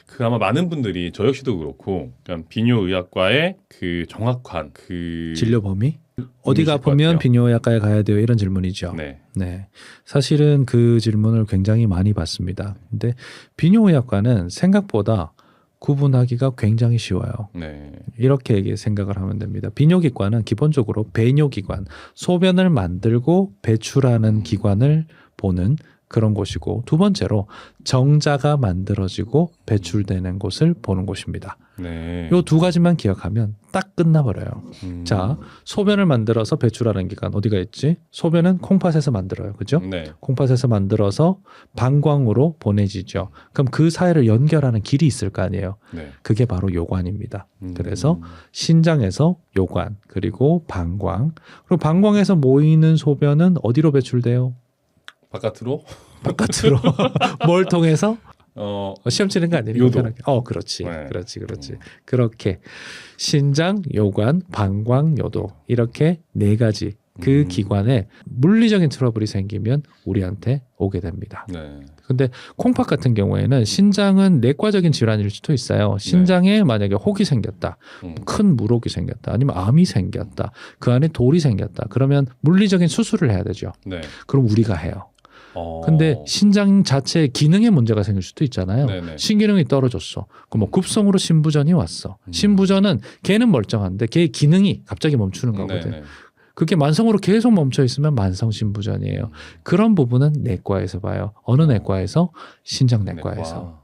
그 아마 많은 분들이 저 역시도 그렇고 그러니까 비뇨의학과의 그 정확한 그 진료 범위? 어디가 의미실 것 아프면 같아요. 비뇨의학과에 가야 돼요? 이런 질문이죠. 네. 네. 사실은 그 질문을 굉장히 많이 받습니다. 근데 비뇨의학과는 생각보다 구분하기가 굉장히 쉬워요. 네. 이렇게 생각을 하면 됩니다. 비뇨기과는 기본적으로 배뇨기관, 소변을 만들고 배출하는 기관을 보는 그런 곳이고, 두 번째로 정자가 만들어지고 배출되는 곳을 보는 곳입니다. 네. 요 두 가지만 기억하면 딱 끝나버려요. 음. 자, 소변을 만들어서 배출하는 기관 어디가 있지? 소변은 콩팥에서 만들어요. 그죠? 네. 콩팥에서 만들어서 방광으로 보내지죠. 그럼 그 사이를 연결하는 길이 있을 거 아니에요. 네. 그게 바로 요관입니다. 음. 그래서 신장에서 요관, 그리고 방광, 그리고 방광에서 모이는 소변은 어디로 배출돼요? 바깥으로 바깥으로. 뭘 통해서? 시험 치는 거 아니니까. 요도. 편하게. 그렇지. 네. 그렇지. 그렇게 신장, 요관, 방광, 요도 이렇게 네 가지 그 기관에 물리적인 트러블이 생기면 우리한테 오게 됩니다. 네. 근데 콩팥 같은 경우에는 신장은 내과적인 질환일 수도 있어요. 신장에 만약에 혹이 생겼다, 큰 물혹이 생겼다, 아니면 암이 생겼다, 그 안에 돌이 생겼다. 그러면 물리적인 수술을 해야 되죠. 네. 그럼 우리가 해요. 근데 신장 자체에 기능에 문제가 생길 수도 있잖아요. 네네. 신기능이 떨어졌어. 그럼 뭐 급성으로 신부전이 왔어. 신부전은 걔는 멀쩡한데 걔의 기능이 갑자기 멈추는 거거든. 네네. 그게 만성으로 계속 멈춰 있으면 만성 신부전이에요. 그런 부분은 내과에서 봐요. 어느 내과에서? 신장내과에서.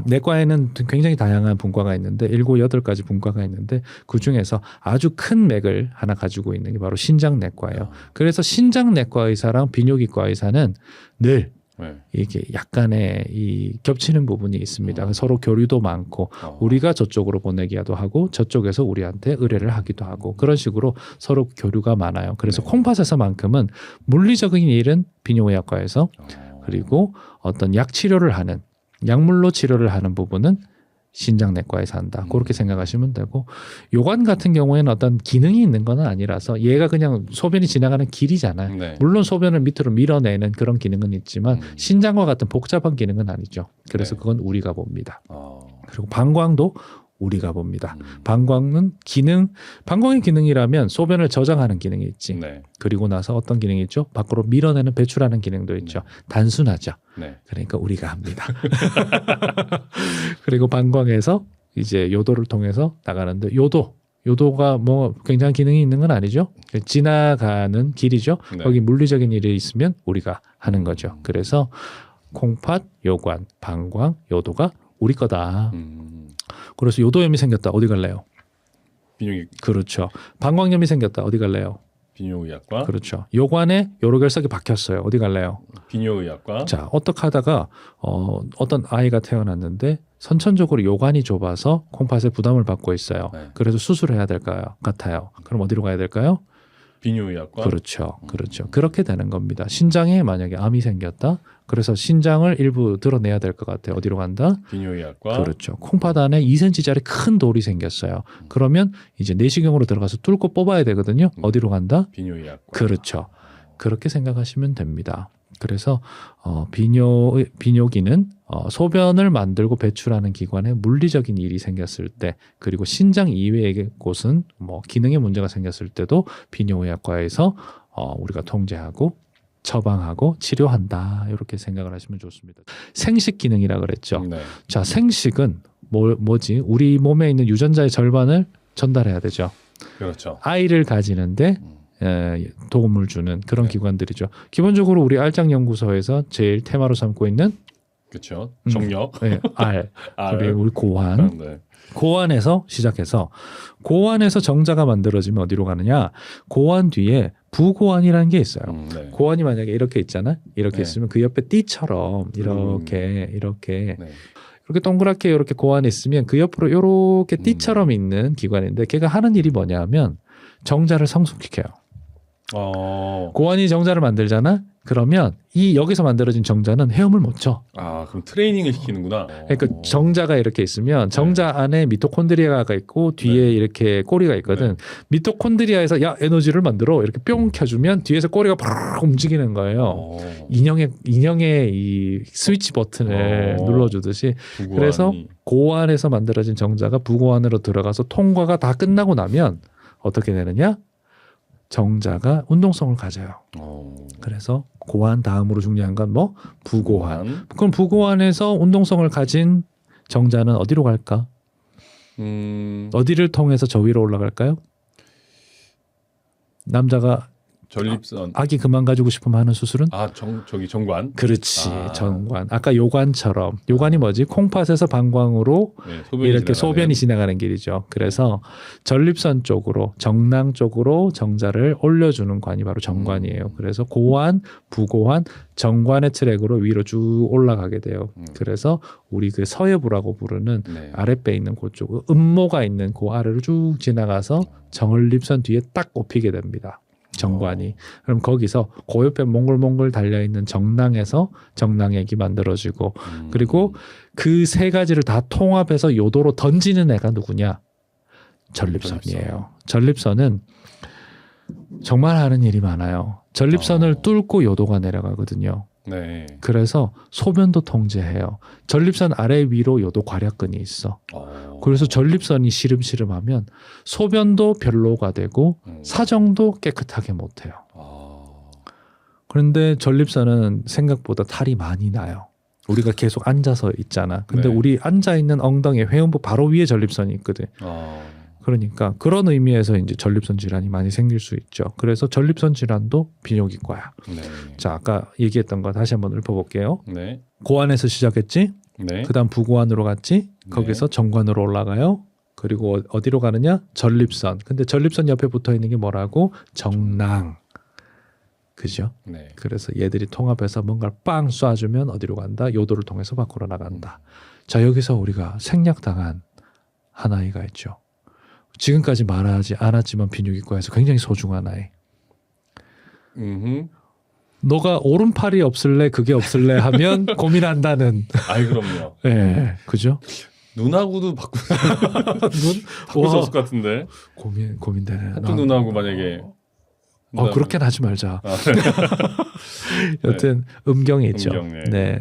내과에는 굉장히 다양한 분과가 있는데 7, 8가지 분과가 있는데 그중에서 아주 큰 맥을 하나 가지고 있는 게 바로 신장내과예요. 그래서 신장내과 의사랑 비뇨기과 의사는 늘 네. 이게 약간의 이 겹치는 부분이 있습니다. 서로 교류도 많고 우리가 저쪽으로 보내기도 하고 저쪽에서 우리한테 의뢰를 하기도 하고 그런 식으로 서로 교류가 많아요. 그래서 네. 콩팥에서만큼은 물리적인 일은 비뇨의학과에서 그리고 어떤 약 치료를 하는 약물로 치료를 하는 부분은 신장내과에서 한다. 그렇게 생각하시면 되고 요관 같은 경우에는 어떤 기능이 있는 건 아니라서 얘가 그냥 소변이 지나가는 길이잖아요. 네. 물론 소변을 밑으로 밀어내는 그런 기능은 있지만 신장과 같은 복잡한 기능은 아니죠. 그래서 네. 그건 우리가 봅니다. 그리고 방광도 우리가 봅니다. 방광의 기능이라면 소변을 저장하는 기능이 있지. 네. 그리고 나서 어떤 기능이 있죠? 밖으로 밀어내는 배출하는 기능도 있죠. 단순하죠. 네. 그러니까 우리가 합니다. 그리고 방광에서 이제 요도를 통해서 나가는데 요도가 뭐 굉장한 기능이 있는 건 아니죠. 지나가는 길이죠. 네. 거기 물리적인 일이 있으면 우리가 하는 거죠. 그래서 콩팥, 요관, 방광, 요도가 우리 거다. 그래서 요도염이 생겼다. 어디 갈래요? 그렇죠. 방광염이 생겼다. 어디 갈래요? 비뇨의학과. 그렇죠. 요관에 요로결석이 박혔어요. 어디 갈래요? 비뇨의학과. 자, 어떻게 하다가 어떤 아이가 태어났는데 선천적으로 요관이 좁아서 콩팥에 부담을 받고 있어요. 네. 그래서 수술해야 될 것 같아요. 그럼 어디로 가야 될까요? 비뇨의학과. 그렇죠. 그렇게 되는 겁니다. 신장에 만약에 암이 생겼다. 그래서 신장을 일부 드러내야 될 것 같아요. 어디로 간다? 비뇨의학과. 그렇죠. 콩팥 안에 2cm짜리 큰 돌이 생겼어요. 그러면 이제 내시경으로 들어가서 뚫고 뽑아야 되거든요. 어디로 간다? 비뇨의학과. 그렇죠. 그렇게 생각하시면 됩니다. 그래서 비뇨기는 소변을 만들고 배출하는 기관에 물리적인 일이 생겼을 때, 그리고 신장 이외의 곳은 뭐 기능에 문제가 생겼을 때도 비뇨의학과에서 우리가 통제하고 처방하고 치료한다. 이렇게 생각을 하시면 좋습니다. 생식 기능이라 그랬죠. 네. 자, 생식은 뭐지? 우리 몸에 있는 유전자의 절반을 전달해야 되죠. 그렇죠. 아이를 가지는데 도움을 주는 그런 네. 기관들이죠. 기본적으로 우리 알장연구소에서 제일 테마로 삼고 있는 그렇죠. 정력. 네, 알. 알. 그리고 우리 고환. 네. 고환에서 시작해서 고환에서 정자가 만들어지면 어디로 가느냐? 고환 뒤에 부고환이라는 게 있어요. 네. 고환이 만약에 이렇게 있잖아. 이렇게 네. 있으면 그 옆에 띠처럼 이렇게 네. 이렇게 동그랗게 이렇게 고환이 있으면 그 옆으로 이렇게 띠처럼 있는 기관인데 걔가 하는 일이 뭐냐면 정자를 성숙시켜요. 고환이 정자를 만들잖아. 그러면 이 여기서 만들어진 정자는 헤엄을 못 쳐. 아, 그럼 트레이닝을 시키는구나. 그러니까 정자가 이렇게 있으면 정자 안에 미토콘드리아가 있고 뒤에 이렇게 꼬리가 있거든. 미토콘드리아에서 야 에너지를 만들어 이렇게 뿅 켜주면 뒤에서 꼬리가 팍 움직이는 거예요. 인형의 이 스위치 버튼을 눌러주듯이. 부고환이. 그래서 고환에서 만들어진 정자가 부고환으로 들어가서 통과가 다 끝나고 나면 어떻게 되느냐? 정자가 운동성을 가져요. 그래서 고환 다음으로 중요한 건 뭐? 부고환. 그럼 부고환에서 운동성을 가진 정자는 어디로 갈까? 어디를 통해서 저 위로 올라갈까요? 남자가 전립선. 아기 그만 가지고 싶으면 하는 수술은? 저기 정관. 그렇지. 정관. 아까 요관처럼. 요관이 뭐지? 콩팥에서 방광으로 이렇게 소변이 지나가는 길이죠. 그래서 전립선 쪽으로 정낭 쪽으로 정자를 올려주는 관이 바로 정관이에요. 그래서 고환, 부고환, 정관의 트랙으로 위로 쭉 올라가게 돼요. 그래서 우리 그 서해부라고 부르는 아랫배에 있는 그쪽 음모가 있는 그 아래로 쭉 지나가서 정을립선 뒤에 딱 꼽히게 됩니다. 정관이. 그럼 거기서 그 옆에 몽글몽글 달려있는 정낭에서 정낭액이 만들어지고 그리고 그 세 가지를 다 통합해서 요도로 던지는 애가 누구냐? 전립선이에요. 전립선은 정말 하는 일이 많아요. 전립선을 뚫고 요도가 내려가거든요. 네. 그래서 소변도 통제해요. 전립선 아래 위로 요도 괄약근이 있어. 그래서 전립선이 시름시름하면 소변도 별로가 되고 사정도 깨끗하게 못해요. 그런데 전립선은 생각보다 탈이 많이 나요. 우리가 계속 앉아서 있잖아. 근데 우리 앉아있는 엉덩이 회음부 바로 위에 전립선이 있거든. 그러니까 그런 의미에서 이제 전립선 질환이 많이 생길 수 있죠. 그래서 전립선 질환도 비뇨기과야. 자, 아까 얘기했던 거 다시 한번 읊어볼게요. 고환에서 시작했지. 그다음 부고환으로 갔지. 거기서 정관으로 올라가요. 그리고 어디로 가느냐? 전립선. 근데 전립선 옆에 붙어 있는 게 뭐라고? 정낭. 그죠? 그래서 얘들이 통합해서 뭔가를 빵 쏴주면 어디로 간다? 요도를 통해서 밖으로 나간다. 자, 여기서 우리가 생략당한 한 아이가 있죠. 지금까지 말하지 않았지만 비뇨기과에서 굉장히 소중한 아이. 너가 오른팔이 없을래 그게 없을래 하면 고민한다는. 아이 그럼요. 네, 그죠? 눈하고도 바꿀 수 없을 것 같은데. 고민되네. 한쪽 눈하고 만약에. 그렇게는 하지 말자. 여튼 음경이 있죠.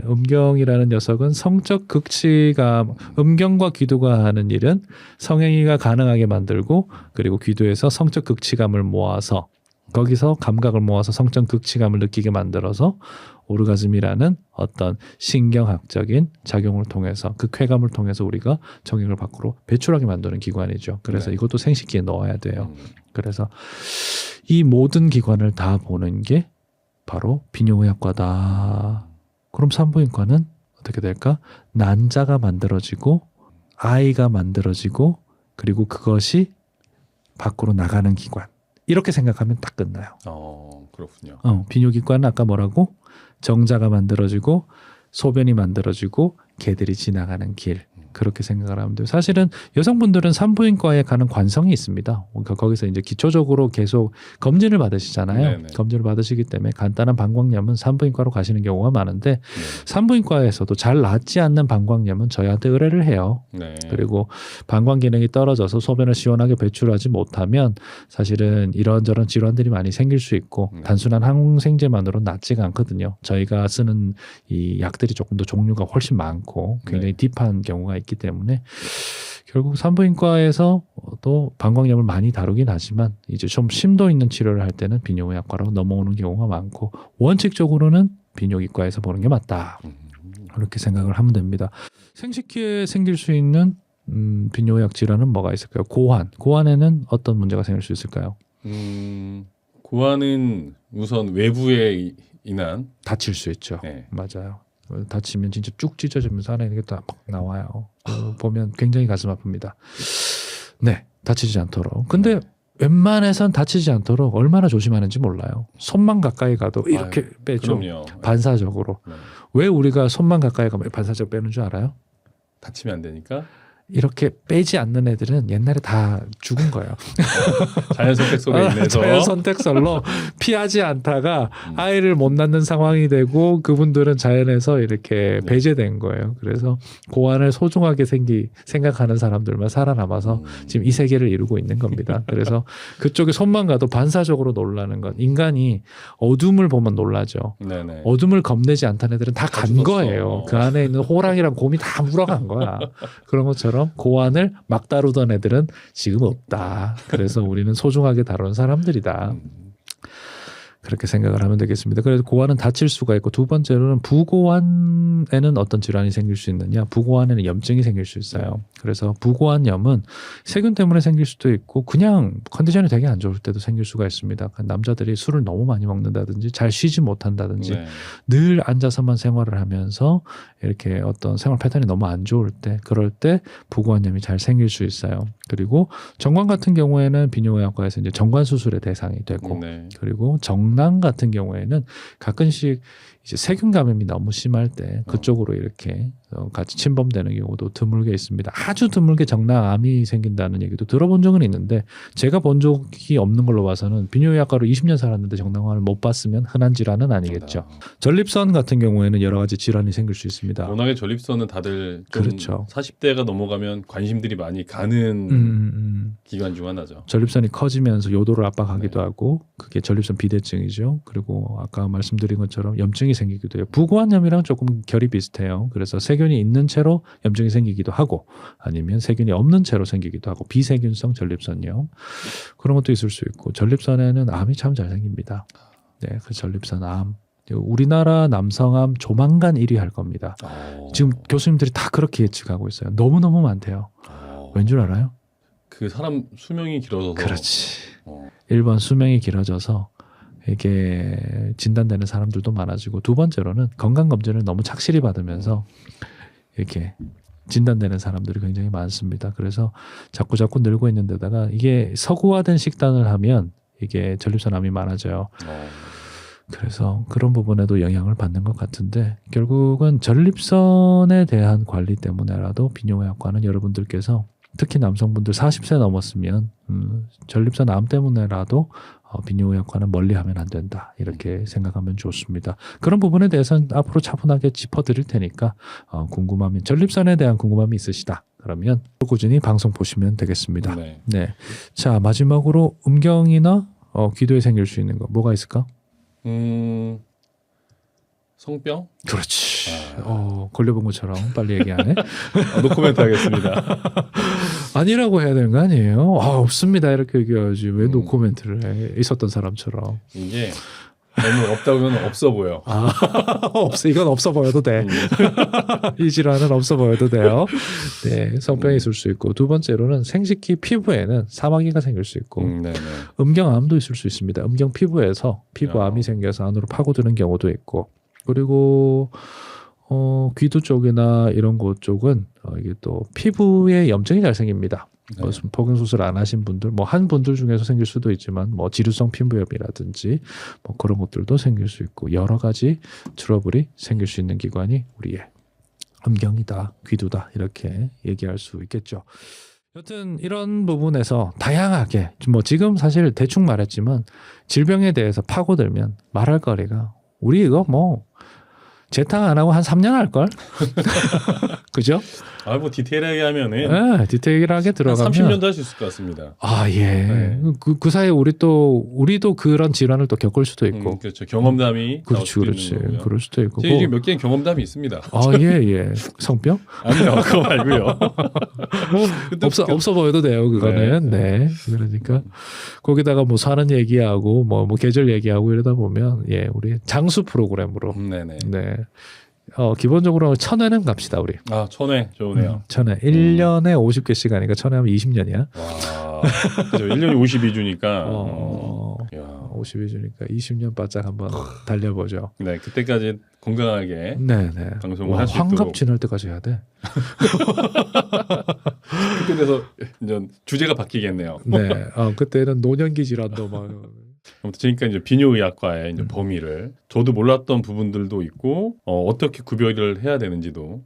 음경이라는 녀석은 성적 극치감, 음경과 귀두가 하는 일은 성행위가 가능하게 만들고 그리고 귀두에서 성적 극치감을 모아서 거기서 감각을 모아서 성적 극치감을 느끼게 만들어서 오르가즘이라는 어떤 신경학적인 작용을 통해서 그 쾌감을 통해서 우리가 정액을 밖으로 배출하게 만드는 기관이죠. 그래서 이것도 생식기에 넣어야 돼요. 그래서 이 모든 기관을 다 보는 게 바로 비뇨의학과다. 그럼 산부인과는 어떻게 될까? 난자가 만들어지고 아이가 만들어지고 그리고 그것이 밖으로 나가는 기관. 이렇게 생각하면 딱 끝나요. 그렇군요. 비뇨기과는 아까 뭐라고? 정자가 만들어지고 소변이 만들어지고 개들이 지나가는 길. 그렇게 생각을 하면 돼요. 사실은 여성분들은 산부인과에 가는 관성이 있습니다. 그러니까 거기서 이제 기초적으로 계속 검진을 받으시잖아요. 검진을 받으시기 때문에 간단한 방광염은 산부인과로 가시는 경우가 많은데 산부인과에서도 잘 낫지 않는 방광염은 저희한테 의뢰를 해요. 그리고 방광 기능이 떨어져서 소변을 시원하게 배출하지 못하면 사실은 이런저런 질환들이 많이 생길 수 있고 단순한 항생제만으로는 낫지가 않거든요. 저희가 쓰는 이 약들이 조금 더 종류가 훨씬 많고 굉장히 딥한 경우가 있기 때문에 결국 산부인과에서 또 방광염을 많이 다루긴 하지만 이제 좀 심도 있는 치료를 할 때는 비뇨의학과로 넘어오는 경우가 많고 원칙적으로는 비뇨기과에서 보는 게 맞다. 그렇게 생각을 하면 됩니다. 생식기에 생길 수 있는 비뇨의학 질환은 뭐가 있을까요? 고환에는 어떤 문제가 생길 수 있을까요? 고환은 우선 외부에 인한 다칠 수 있죠. 맞아요. 다치면 진짜 쭉 찢어지면서 안에 이게 다 막 나와요. 보면 굉장히 가슴 아픕니다. 다치지 않도록. 근데 웬만해선 다치지 않도록 얼마나 조심하는지 몰라요. 손만 가까이 가도 이렇게 빼죠. 그럼요. 반사적으로. 왜 우리가 손만 가까이 가면 반사적으로 빼는 줄 알아요? 다치면 안 되니까? 이렇게 빼지 않는 애들은 옛날에 다 죽은 거예요. 자연 선택 속에 인해서 자연 선택설로 피하지 않다가 아이를 못 낳는 상황이 되고 그분들은 자연에서 이렇게 네. 배제된 거예요. 그래서 고안을 소중하게 생각하는 사람들만 살아남아서 지금 이 세계를 이루고 있는 겁니다. 그래서 그쪽에 손만 가도 반사적으로 놀라는 건 인간이 어둠을 보면 놀라죠. 네네. 어둠을 겁내지 않다는 애들은 다 간 죽었어. 거예요. 그 안에 있는 호랑이랑 곰이 다 물어간 거야. 그런 것처럼 고안을 막 다루던 애들은 지금 없다. 그래서 우리는 소중하게 다루는 사람들이다. 그렇게 생각을 하면 되겠습니다. 그래서 고환은 다칠 수가 있고 두 번째로는 부고환에는 어떤 질환이 생길 수 있느냐. 부고환에는 염증이 생길 수 있어요. 그래서 부고환염은 세균 때문에 생길 수도 있고 그냥 컨디션이 되게 안 좋을 때도 생길 수가 있습니다. 남자들이 술을 너무 많이 먹는다든지 잘 쉬지 못한다든지 네. 늘 앉아서만 생활을 하면서 이렇게 어떤 생활 패턴이 너무 안 좋을 때 그럴 때 부고환염이 잘 생길 수 있어요. 그리고 정관 같은 경우에는 비뇨의학과에서 이제 정관 수술의 대상이 되고 네. 그리고 정낭 같은 경우에는 가끔씩 이제 세균 감염이 너무 심할 때 그쪽으로 이렇게 같이 침범되는 경우도 드물게 있습니다. 아주 드물게 정낭암이 생긴다는 얘기도 들어본 적은 있는데 제가 본 적이 없는 걸로 봐서는 비뇨의학과로 20년 살았는데 정낭암을 못 봤으면 흔한 질환은 아니겠죠. 전립선 같은 경우에는 여러 가지 질환이 생길 수 있습니다. 워낙에 전립선은 다들 좀 그렇죠. 40대가 넘어가면 관심들이 많이 가는 기관 중 하나죠. 전립선이 커지면서 요도를 압박하기도 네. 하고 그게 전립선 비대증이죠. 그리고 아까 말씀드린 것처럼 염증이 생기기도 해요. 부고환염이랑 조금 결이 비슷해요. 그래서 세균이 있는 채로 염증이 생기기도 하고 아니면 세균이 없는 채로 생기기도 하고 비세균성 전립선염 그런 것도 있을 수 있고 전립선에는 암이 참 잘 생깁니다. 네, 그 전립선 암. 우리나라 남성암 조만간 1위 할 겁니다. 지금 교수님들이 다 그렇게 예측하고 있어요. 너무너무 많대요. 왠 줄 알아요? 그 사람 수명이 길어져서 그렇지. 어. 1번 수명이 길어져서 이게 진단되는 사람들도 많아지고 두 번째로는 건강검진을 너무 착실히 받으면서 이렇게 진단되는 사람들이 굉장히 많습니다. 그래서 자꾸 늘고 있는 데다가 이게 서구화된 식단을 하면 이게 전립선암이 많아져요. 그래서 그런 부분에도 영향을 받는 것 같은데 결국은 전립선에 대한 관리 때문에라도 비뇨의학과는 여러분들께서 특히 남성분들 40세 넘었으면 전립선 암 때문에라도 비뇨의학과는 멀리하면 안 된다 이렇게 생각하면 좋습니다. 그런 부분에 대해서는 앞으로 차분하게 짚어드릴 테니까 궁금하면 전립선에 대한 궁금함이 있으시다 그러면 꾸준히 방송 보시면 되겠습니다. 네. 네. 자 마지막으로 음경이나 귀도에 생길 수 있는 거 뭐가 있을까? 성병? 그렇지. 걸려본 것처럼 빨리 얘기하네. 노코멘트 하겠습니다. 아니라고 해야 되는 거 아니에요? 없습니다 이렇게 얘기해야지 왜 노코멘트를 해? 있었던 사람처럼. 이게 너무 없다 보면 없어 보여. 없어. 이건 없어 보여도 돼. 이 질환은 없어 보여도 돼요. 네, 성병이 있을 수 있고 두 번째로는 생식기 피부에는 사마귀가 생길 수 있고 네네. 음경암도 있을 수 있습니다. 음경 피부에서 피부암이 생겨서 안으로 파고드는 경우도 있고 그리고 귀도 쪽이나 이런 곳 쪽은 이게 또 피부에 염증이 잘 생깁니다. 네. 무슨 포경 수술 안 하신 분들, 뭐 한 분들 중에서 생길 수도 있지만, 뭐 지루성 피부염이라든지 뭐 그런 것들도 생길 수 있고 여러 가지 트러블이 생길 수 있는 기관이 우리의 음경이다, 귀두다 이렇게 얘기할 수 있겠죠. 여튼 이런 부분에서 다양하게 뭐 지금 사실 대충 말했지만 질병에 대해서 파고들면 말할 거리가 우리 이거 뭐 재탕 안 하고 한 3년 할 걸, 그죠? 뭐 디테일하게 하면은 네, 디테일하게 들어가면 30년도 할 수 있을 것 같습니다. 예. 네. 그 사이에 우리도 그런 질환을 또 겪을 수도 있고. 그렇죠. 경험담이 나올 수도 그렇지. 있는 거고요. 그럴 수도 있고. 제가 지금 몇 개의 경험담이 있습니다. 예. 성병? 아니요, 그거 말고요. 근데 없어 보여도 돼요, 그거는. 네. 그러니까 거기다가 뭐 사는 얘기하고 뭐 계절 얘기하고 이러다 보면 우리 장수 프로그램으로. 네네. 네. 기본적으로 1000회는 갑시다, 우리. 천회 좋으네요. 1000회. 1년에 50개씩 하니까 1000회 하면 20년이야. 와, 그죠. 1년이 52주니까. 52주니까 20년 바짝 한번 달려보죠. 네, 그때까지 건강하게 네네. 방송을 할 수 환갑 있도록. 지날 때까지 해야 돼. 그때 돼서 이제 주제가 바뀌겠네요. 네. 그때는 노년기 질환도 막. 아무튼 그러니까 이제 비뇨의학과의 이제 범위를 저도 몰랐던 부분들도 있고 어떻게 구별을 해야 되는지도